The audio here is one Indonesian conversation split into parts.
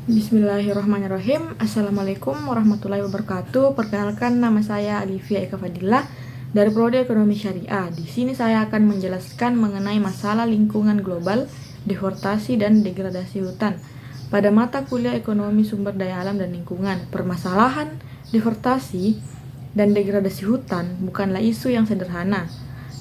Bismillahirrahmanirrahim. Assalamualaikum warahmatullahi wabarakatuh. Perkenalkan, nama saya Alivia Eka Fadilah dari Prodi Ekonomi Syariah. Di sini saya akan menjelaskan mengenai masalah lingkungan global, deforestasi dan degradasi hutan. Pada mata kuliah Ekonomi Sumber Daya Alam dan Lingkungan, permasalahan deforestasi dan degradasi hutan bukanlah isu yang sederhana.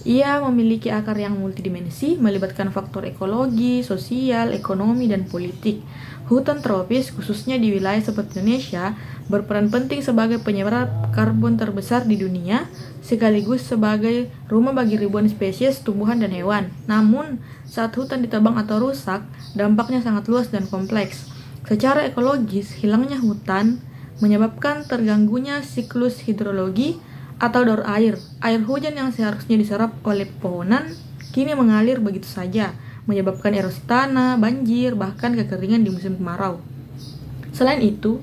Ia memiliki akar yang multidimensi, melibatkan faktor ekologi, sosial, ekonomi, dan politik. Hutan tropis, khususnya di wilayah seperti Indonesia, berperan penting sebagai penyerap karbon terbesar di dunia, sekaligus sebagai rumah bagi ribuan spesies tumbuhan dan hewan. Namun, saat hutan ditebang atau rusak, dampaknya sangat luas dan kompleks. Secara ekologis, hilangnya hutan menyebabkan terganggunya siklus hidrologi atau daur air. Air hujan yang seharusnya diserap oleh pepohonan kini mengalir begitu saja, menyebabkan erosi tanah, banjir, bahkan kekeringan di musim kemarau. Selain itu,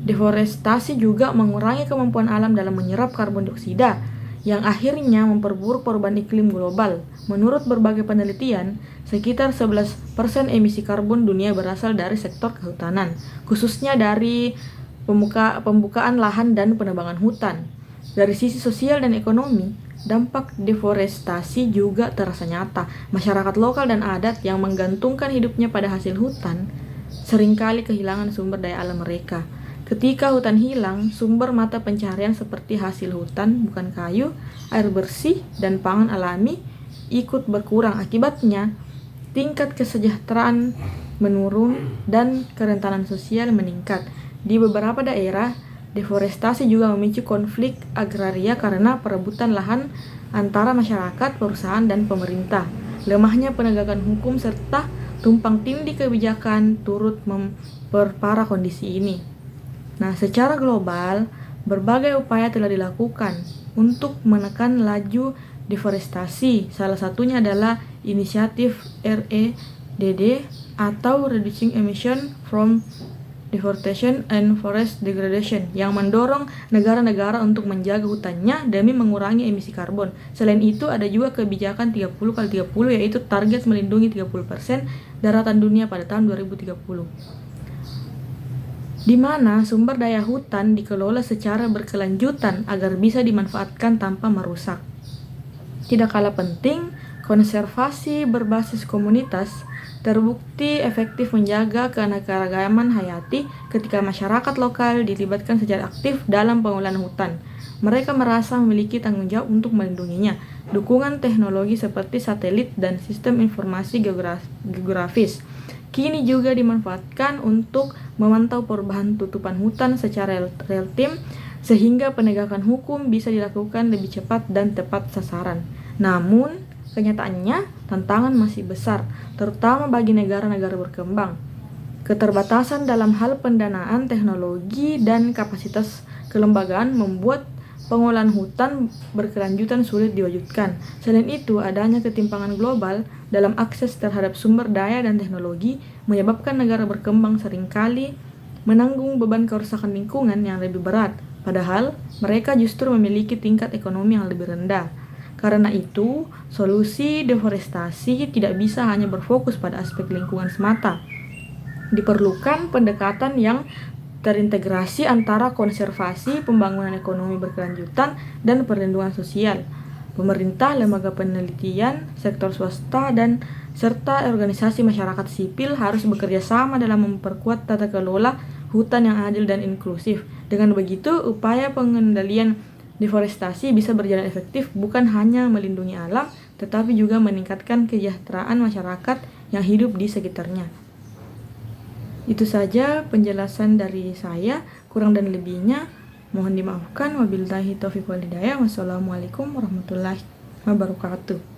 deforestasi juga mengurangi kemampuan alam dalam menyerap karbon dioksida, yang akhirnya memperburuk perubahan iklim global. Menurut berbagai penelitian, sekitar 11% emisi karbon dunia berasal dari sektor kehutanan, khususnya dari pembukaan lahan dan penebangan hutan. Dari sisi sosial dan ekonomi, dampak deforestasi juga terasa nyata. Masyarakat lokal dan adat yang menggantungkan hidupnya pada hasil hutan seringkali kehilangan sumber daya alam mereka. Ketika hutan hilang, sumber mata pencaharian seperti hasil hutan, bukan kayu, air bersih, dan pangan alami ikut berkurang. Akibatnya, tingkat kesejahteraan menurun dan kerentanan sosial meningkat. Di beberapa daerah, deforestasi juga memicu konflik agraria karena perebutan lahan antara masyarakat, perusahaan, dan pemerintah. Lemahnya penegakan hukum serta tumpang tindih kebijakan turut memperparah kondisi ini. Nah, secara global, berbagai upaya telah dilakukan untuk menekan laju deforestasi. Salah satunya adalah inisiatif REDD atau Reducing Emission from Deforestation and Forest Degradation, yang mendorong negara-negara untuk menjaga hutannya demi mengurangi emisi karbon. Selain itu, ada juga kebijakan 30x30, yaitu target melindungi 30% daratan dunia pada tahun 2030, di mana sumber daya hutan dikelola secara berkelanjutan agar bisa dimanfaatkan tanpa merusak. Tidak kalah penting, konservasi berbasis komunitas terbukti efektif menjaga keanekaragaman hayati ketika masyarakat lokal dilibatkan secara aktif dalam pengelolaan hutan. Mereka merasa memiliki tanggung jawab untuk melindunginya. Dukungan teknologi seperti satelit dan sistem informasi geografis kini juga dimanfaatkan untuk memantau perubahan tutupan hutan secara real time, sehingga penegakan hukum bisa dilakukan lebih cepat dan tepat sasaran. Namun, kenyataannya, tantangan masih besar, terutama bagi negara-negara berkembang. Keterbatasan dalam hal pendanaan, teknologi, dan kapasitas kelembagaan membuat pengolahan hutan berkelanjutan sulit diwujudkan. Selain itu, adanya ketimpangan global dalam akses terhadap sumber daya dan teknologi menyebabkan negara berkembang seringkali menanggung beban kerusakan lingkungan yang lebih berat, padahal mereka justru memiliki tingkat ekonomi yang lebih rendah. Karena itu, solusi deforestasi tidak bisa hanya berfokus pada aspek lingkungan semata. Diperlukan pendekatan yang terintegrasi antara konservasi, pembangunan ekonomi berkelanjutan, dan perlindungan sosial. Pemerintah, lembaga penelitian, sektor swasta, dan serta organisasi masyarakat sipil harus bekerja sama dalam memperkuat tata kelola hutan yang adil dan inklusif. Dengan begitu, upaya pengendalian deforestasi bisa berjalan efektif, bukan hanya melindungi alam, tetapi juga meningkatkan kesejahteraan masyarakat yang hidup di sekitarnya. Itu saja penjelasan dari saya, kurang dan lebihnya mohon dimaafkan. Wabillahi taufiq wal hidayah. Wassalamualaikum warahmatullahi wabarakatuh.